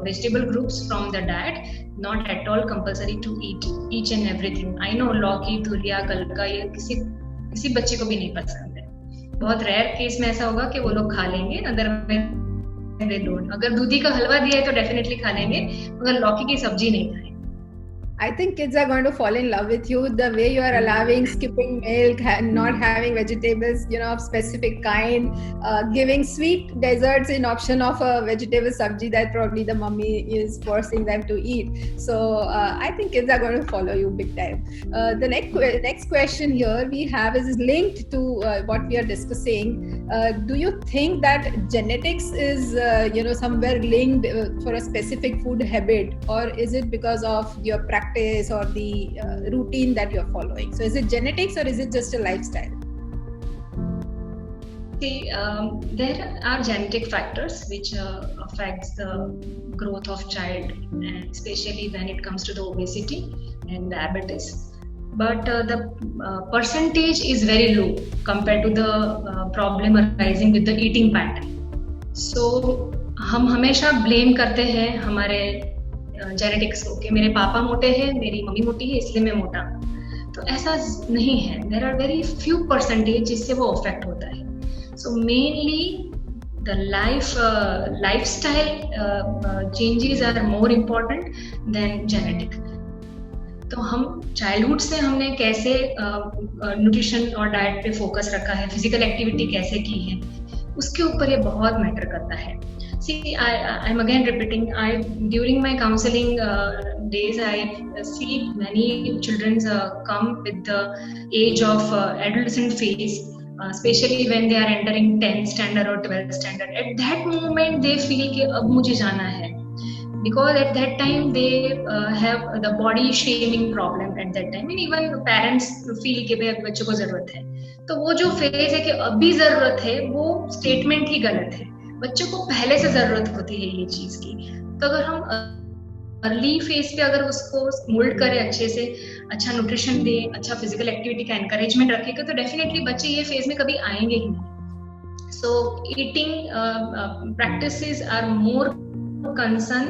vegetable groups from the diet. Not at all compulsory to eat each and everything. I know लौकी, तुरिया, गलका ये किसी बच्चे को भी नहीं पसंद है. बहुत रेयर केस में ऐसा होगा कि वो लोग खा लेंगे, अदरवाइज they don't. अगर दूधी का हलवा दिया है तो डेफिनेटली खा लेंगे, मगर लौकी की सब्जी नहीं खाएंगे. I think kids are going to fall in love with you the way you are allowing skipping milk, not having vegetables, of specific kind, giving sweet desserts in option of a vegetable sabji that probably the mummy is forcing them to eat. So I think kids are going to follow you big time. The next question here we have is linked to what we are discussing. Do you think that genetics is somewhere linked for a specific food habit, or is it because of your practice or the routine that you're following? So is it genetics or is it just a lifestyle? See, there are genetic factors which affects the growth of child, and especially when it comes to the obesity and diabetes. But the percentage is very low compared to the problem arising with the eating pattern. So हम हमेशा blame करते हैं हमारे genetics को कि मेरे पापा मोटे हैं, मेरी मम्मी मोटी है इसलिए मैं मोटा हूँ. तो ऐसा नहीं है. There are very few percentage जिससे वो अफेक्ट होता है. So mainly the lifestyle changes are more important than genetic. तो हम चाइल्डहुड से हमने कैसे न्यूट्रिशन और डाइट पे फोकस रखा है, फिजिकल एक्टिविटी कैसे की है, उसके ऊपर ये बहुत मैटर करता है. See, I'm again repeating. During my counseling days, I see many children come with the age of adolescent phase, especially when they are entering 10th standard or 12th standard. At that moment, they feel कि अब मुझे जाना है, because at that time they have the body shaming problem at that time, and even parents feel कि भाई बच्चों को जरूरत है. तो वो जो फेज है कि अभी जरूरत है, वो स्टेटमेंट ही गलत है. बच्चों को पहले से जरूरत होती है ये चीज की. तो अगर हम अर्ली फेज पे अगर उसको मोल्ड करें अच्छे से, अच्छा न्यूट्रिशन दें, अच्छा फिजिकल एक्टिविटी का एनकरेजमेंट रखेंगे, तो डेफिनेटली बच्चे ये फेज में कभी आएंगे ही नहीं. So eating practices are more concern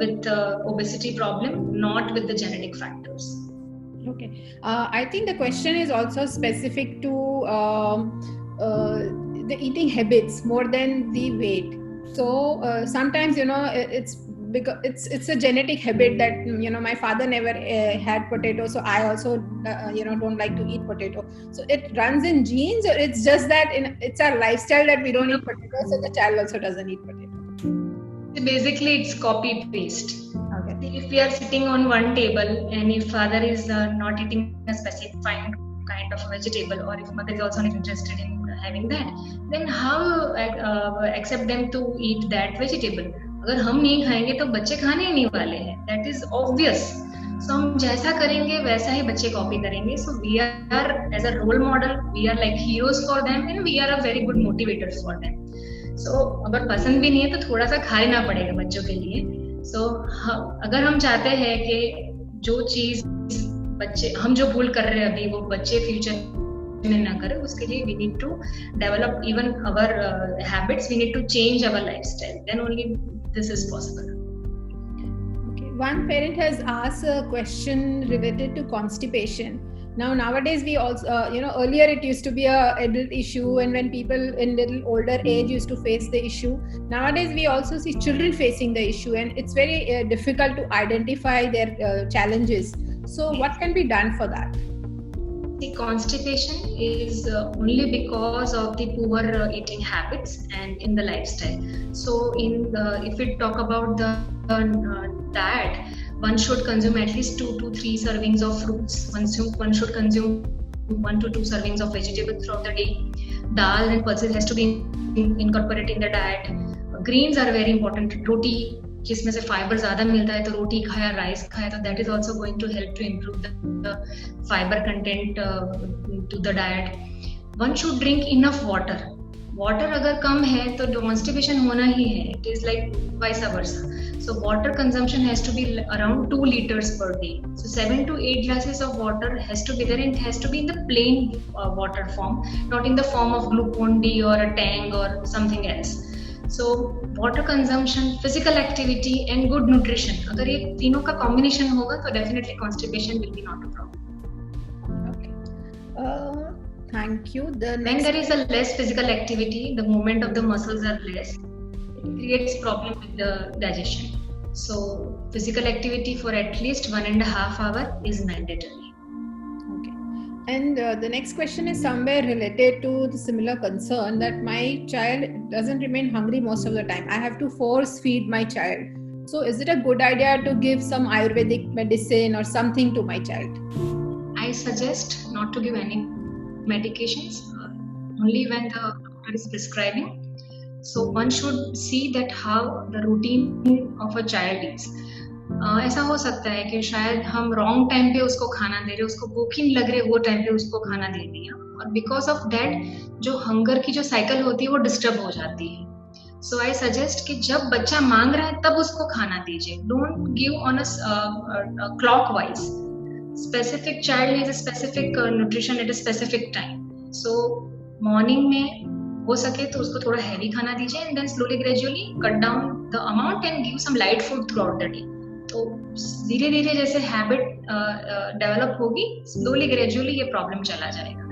with obesity problem, not with the genetic factors. Okay. I think the question is also specific to the eating habits more than the weight. So sometimes it's because it's a genetic habit that my father never had potato, so I also don't like to eat potato. So it runs in genes, or it's just that it's our lifestyle that we don't eat potato, so the child also doesn't eat potato. Basically it's copy paste. Okay. If we are sitting on one table and if father is not eating a specific kind of vegetable, or if mother is also not interested in having that, then how accept them to eat that vegetable? अगर हम नहीं खाएंगे तो बच्चे खाने ही नहीं वाले हैं. That is obvious. So हम जैसा करेंगे वैसा ही बच्चे कॉपी करेंगे. So we are as a role model, we are like heroes for them, and we are a very good motivators for them. So अगर पसंद भी नहीं है तो थोड़ा सा खा लेना पड़ेगा बच्चों के लिए. So अगर हम चाहते हैं कि जो चीज बच्चे हम जो भूल कर रहे हैं अभी वो बच्चे फ्यूचर में ना करें, उसके लिए we need to develop even our habits, we need to change our lifestyle, then only this is possible. Okay. One parent has asked a question related to constipation. Now, nowadays, we also, earlier it used to be a adult issue, and when people in little older age used to face the issue, nowadays we also see children facing the issue, and it's very difficult to identify their challenges. So, what can be done for that? The constipation is only because of the poor eating habits and in the lifestyle. So, if we talk about the diet, one should consume at least 2 to 3 servings of fruits. One should consume 1 to 2 servings of vegetables throughout the day. Dal and pulses has to be incorporated in the diet. Greens are very important. Roti, जिसमें से fibre ज्यादा मिलता है, तो रोटी खाया, rice खाया, तो that is also going to help to improve the fiber content to the diet. One should drink enough water. Water अगर कम है तो constipation होना ही है. It is like vice versa. So water consumption has to be around 2 liters per day. So 7 to 8 glasses of water has to be there, and it has to be in the plain water form, not in the form of Glucon-D or a Tang or something else. So water consumption, physical activity and good nutrition. अगर ये तीनों का combination होगा तो definitely constipation will be not a problem. Okay. Thank you. When there is a less physical activity, the movement of the muscles are less. It creates problem with the digestion. So physical activity for at least 1.5 hours is mandatory. And the next question is somewhere related to the similar concern that my child doesn't remain hungry most of the time. I have to force feed my child. So is it a good idea to give some Ayurvedic medicine or something to my child? I suggest not to give any medications, only when the doctor is prescribing. So one should see that how the routine of a child is. ऐसा हो सकता है कि शायद हम wrong time पे उसको खाना दे रहे, उसको भूख ही नहीं लग रही, वो टाइम पे उसको खाना दे दिया, और बिकॉज ऑफ दैट जो हंगर की जो साइकिल होती है वो डिस्टर्ब हो जाती है. सो आई सजेस्ट कि जब बच्चा मांग रहा है तब उसको खाना दीजिए. Don't give on a clockwise. Specific child needs specific nutrition at a specific time. So morning में हो सके तो उसको थोड़ा हैवी खाना दीजिए, and then slowly gradually cut down the amount and give some light food throughout the day. तो धीरे धीरे जैसे हैबिट डेवलप होगी, स्लोली ग्रेजुअली ये प्रॉब्लम चला जाएगा.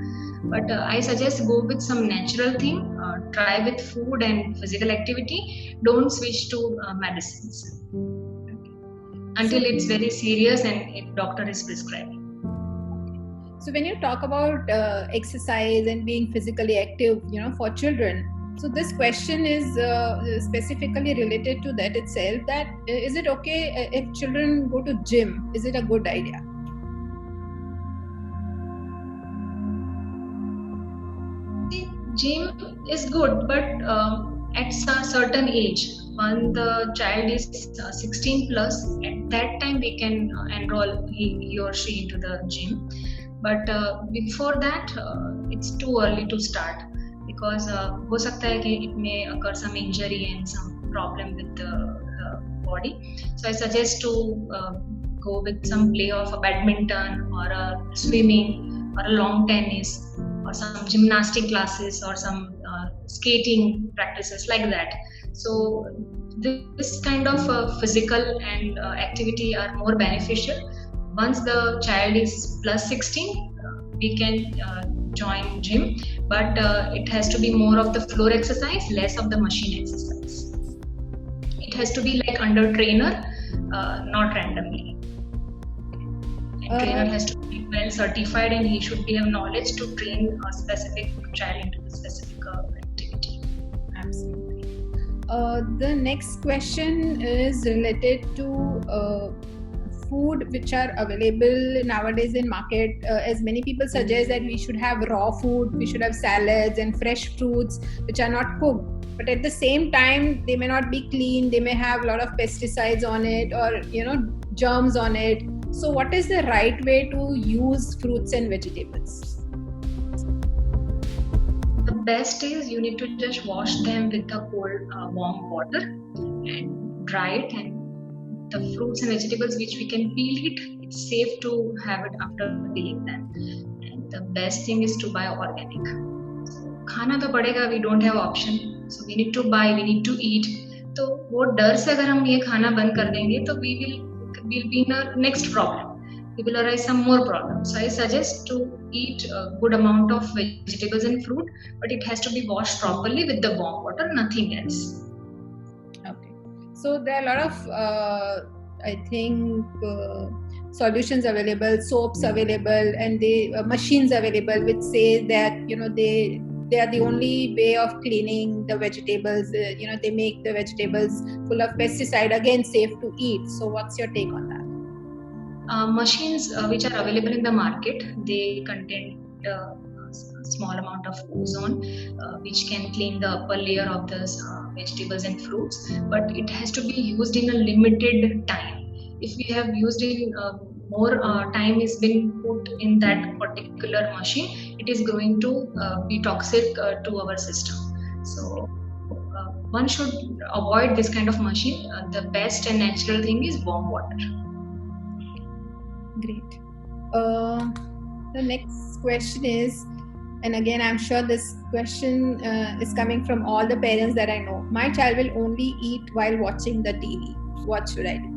But I suggest go with some natural thing, try with food and physical activity. Don't switch to medicines until it's very serious and if doctor is prescribing. So when you talk about exercise and being physically active, for children, so this question is specifically related to that itself, that is it okay if children go to gym? Is it a good idea? Gym is good, but at a certain age, when the child is 16 plus, at that time we can enroll he or she into the gym. But before that, it's too early to start. Because हो सकता है कि it may occur some injury and some problem with the body. So I suggest to go with some play of a badminton or a swimming or a long tennis or some gymnastic classes or some skating practices like that. So this kind of physical and activity are more beneficial. Once the child is plus 16, we can join gym, but it has to be more of the floor exercise, less of the machine exercise. It has to be like under trainer, not randomly. Trainer has to be well certified, and he should have knowledge to train a specific child into the specific activity. Absolutely. The next question is related to food which are available nowadays in market. As many people suggest that we should have raw food, we should have salads and fresh fruits which are not cooked, but at the same time they may not be clean, they may have a lot of pesticides on it or germs on it. So what is the right way to use fruits and vegetables? The best is you need to just wash them with the cold warm water and dry it, and the fruits and vegetables which we can peel it, it's safe to have it after peeling them. And the best thing is to buy organic. So, खाना तो पड़ेगा, we don't have option, so we need to buy, we need to eat. तो वो डर से अगर हम ये खाना बंद कर देंगे तो we'll be in a next problem. We will arise some more problems. So I suggest to eat a good amount of vegetables and fruit, but it has to be washed properly with the warm water, nothing else. Okay. So there are a lot of, I think, solutions available, soaps available, and machines available which say that they are the only way of cleaning the vegetables. They make the vegetables full of pesticide, again safe to eat. So what's your take on that? Machines which are available in the market, they contain a small amount of ozone which can clean the upper layer of the vegetables and fruits, but it has to be used in a limited time. If we have used in more time is been put in that particular machine, it is going to be toxic to our system. So one should avoid this kind of machine. The best and natural thing is warm water. Great. The next question is, and again I'm sure this question is coming from all the parents that I know. My child will only eat while watching the TV. What should I do?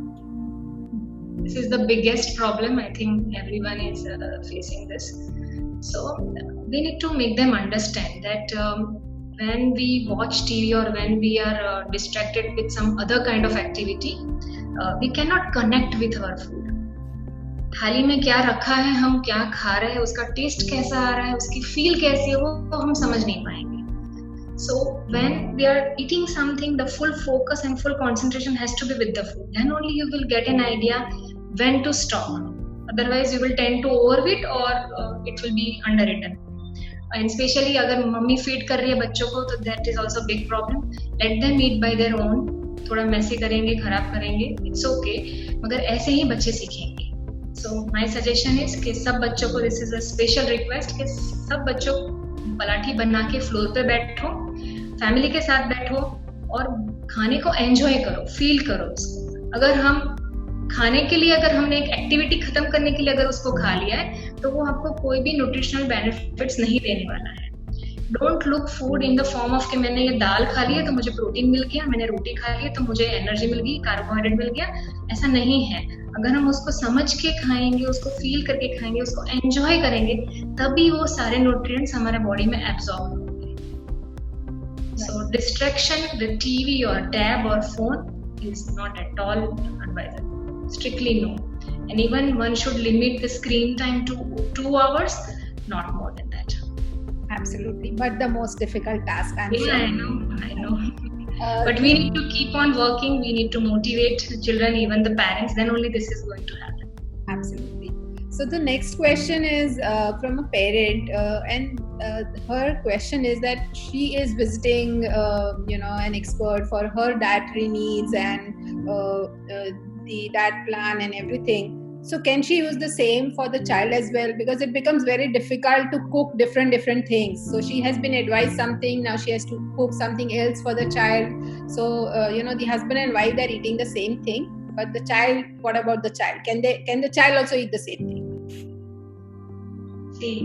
This is the biggest problem. I think everyone is facing this. So we need to make them understand that when we watch TV or when we are distracted with some other kind of activity, we cannot connect with our food. थाली में क्या रखा है, हम क्या खा रहे हैं, उसका टेस्ट कैसा आ रहा है, उसकी फील कैसी है, वो हम समझ नहीं पाएंगे. So when we are eating something, the full focus and full concentration has to be with the food. Then only you will get an idea when to stop. Otherwise you will tend to overeat or it will be undereaten. And especially अगर mummy feed कर रही है बच्चों को, तो that is also a big problem. Let them eat by their own. थोड़ा मैसी करेंगे, खराब करेंगे, it's okay. मगर ऐसे ही बच्चे सीखेंगे. So my suggestion is कि सब बच्चों को, this is a special request, कि सब बच्चों पलाठी बना के फ्लोर पे बैठो, फैमिली के साथ बैठो और खाने को एंजॉय करो, फील करो उसको. अगर हम खाने के लिए, अगर हमने एक एक्टिविटी खत्म करने के लिए अगर उसको खा लिया है, तो वो आपको कोई भी न्यूट्रिशनल बेनिफिट्स नहीं देने वाला है. Don't look food in the form of कि मैंने ये दाल खा ली है तो मुझे प्रोटीन मिल गया, मैंने रोटी खा ली है तो मुझे एनर्जी मिल गई, कार्बोहाइड्रेट मिल गया. ऐसा नहीं है. अगर हम उसको समझ के खाएंगे, उसको फील करके खाएंगे, उसको एंजॉय करेंगे, तभी वो सारे न्यूट्रिएंट्स हमारे बॉडी में एब्सॉर्ब होंगे. सो डिस्ट्रैक्शन विद टीवी और टैब और phone is not at all advisable. Strictly no. And even one should limit the screen time to 2 hours, not more than that. Absolutely. But the most difficult task, I'm sure. I know. But we need to keep on working. We need to motivate children, even the parents. Then only this is going to happen. Absolutely. So the next question is from a parent, and her question is that she is visiting, an expert for her dietary needs and the diet plan and everything. So can she use the same for the child as well? Because it becomes very difficult to cook different things. So she has been advised something, now she has to cook something else for the child. So the husband and wife, they're eating the same thing, but the child, what about the child? Can the child also eat the same thing? See,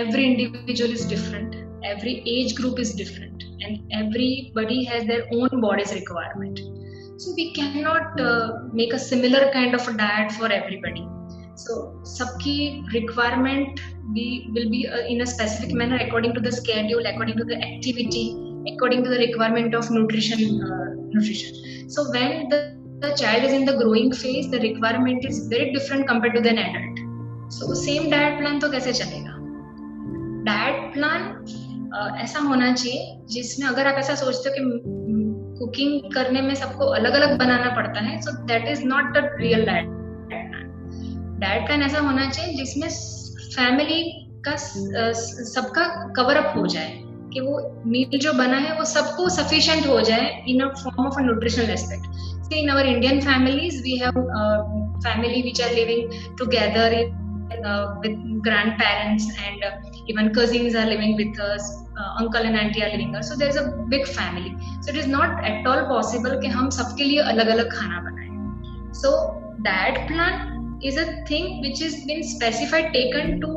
every individual is different, every age group is different, and everybody has their own body's requirement. So we cannot make a similar kind of a diet for everybody. So सबकी requirement will be in a specific manner according to the schedule, according to the activity, according to the requirement of nutrition. So when the child is in the growing phase, the requirement is very different compared to an adult. So same diet plan तो कैसे चलेगा? Diet plan ऐसा होना चाहिए जिसमें अगर आप ऐसा सोचते हो कि कुकिंग करने में सबको अलग अलग बनाना पड़ता है, सो that is not the real diet plan. Diet plan ऐसा होना चाहिए जिसमें फैमिली का सबका कवर अप हो जाए, कि वो मील जो बना है वो सबको सफिशिएंट हो जाए in a form of a nutritional aspect. See in our Indian families we have family which are living together with grandparents, and even cousins are living with us, uncle and auntie are living with us. So there is a big family. So it is not at all possible कि हम सबके लिए अलग-अलग खाना बनाएं. So diet plan is a thing which is been specified, taken to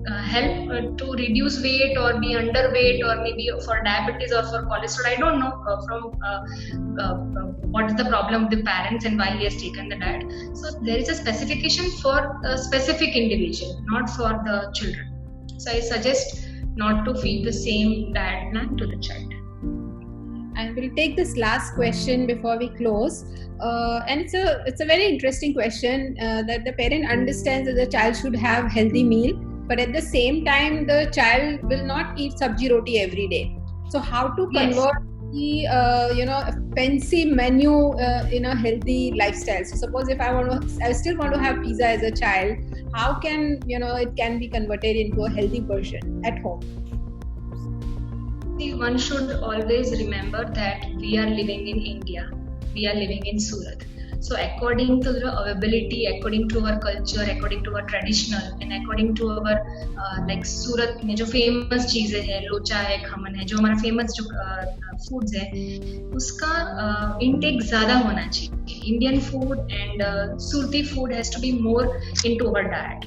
help to reduce weight or be underweight or maybe for diabetes or for cholesterol. I don't know what is the problem with the parents and why he has taken the diet. So there is a specification for a specific individual, not for the children. So I suggest not to feed the same diet plan to the child. And we'll take this last question before we close. And it's a very interesting question that the parent understands that the child should have healthy meal, but at the same time the child will not eat sabji roti every day. So how to convert the fancy menu in a healthy lifestyle? So suppose if I still want to have pizza as a child, how can it can be converted into a healthy version at home? See, one should always remember that we are living in India, we are living in Surat. So according to the availability, according to our culture, according to our traditional, and according to our like Surat में जो famous चीजें हैं, लोचा है, खमन है, जो हमारा famous जो foods है, उसका intake ज़्यादा होना चाहिए. Indian food and Surti food has to be more into our diet.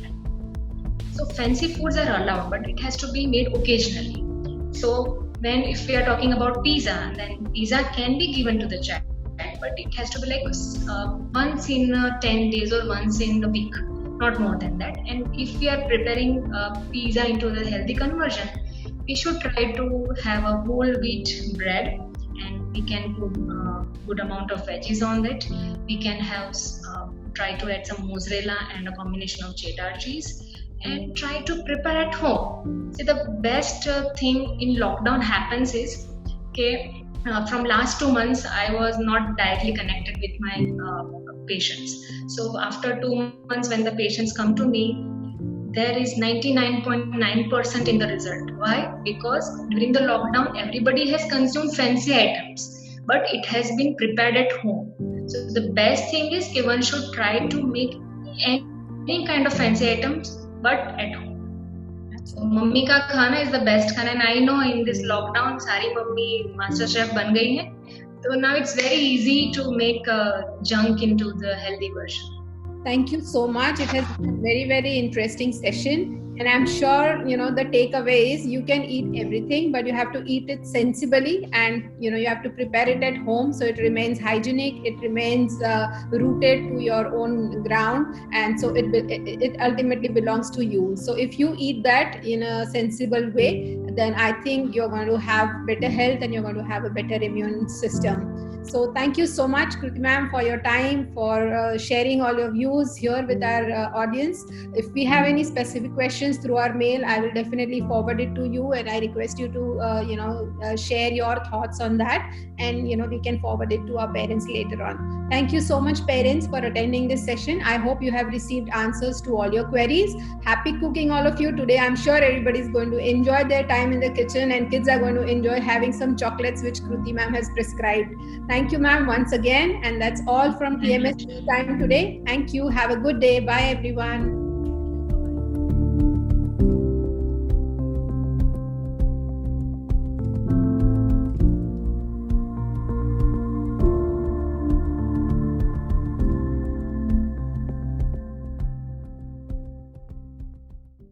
So fancy foods are allowed, but it has to be made occasionally. So if we are talking about pizza, then pizza can be given to the child, but it has to be like once in 10 days or once in the week, not more than that. And if we are preparing pizza into the healthy conversion, we should try to have a whole wheat bread, and we can put good amount of veggies on it. We can have try to add some mozzarella and a combination of cheddar cheese, and try to prepare at home. See, the best thing in lockdown happens is, from last 2 months, I was not directly connected with my patients. So after 2 months, when the patients come to me, there is 99.9% in the result. Why? Because during the lockdown, everybody has consumed fancy items, but it has been prepared at home. So the best thing is one should try to make any kind of fancy items, but at home. So mummy का खाना is the best खाना, and I know in this lockdown सारी mummy master chef बन गई हैं. So now it's very easy to make junk into the healthy version. Thank you so much. It has been a very, very interesting session. And I'm sure, the takeaway is you can eat everything, but you have to eat it sensibly, and, you have to prepare it at home so it remains hygienic, it remains rooted to your own ground, and so it ultimately belongs to you. So if you eat that in a sensible way, then I think you're going to have better health and you're going to have a better immune system. So thank you so much, Kruti ma'am, for your time, for sharing all your views here with our audience. If we have any specific questions through our mail, I will definitely forward it to you, and I request you to, share your thoughts on that, and, we can forward it to our parents later on. Thank you so much, parents, for attending this session. I hope you have received answers to all your queries. Happy cooking, all of you. Today, I'm sure everybody is going to enjoy their time in the kitchen, and kids are going to enjoy having some chocolates, which Kruti ma'am has prescribed. Thank you, ma'am, once again. And that's all from TMS Time today. Thank you. Have a good day. Bye, everyone.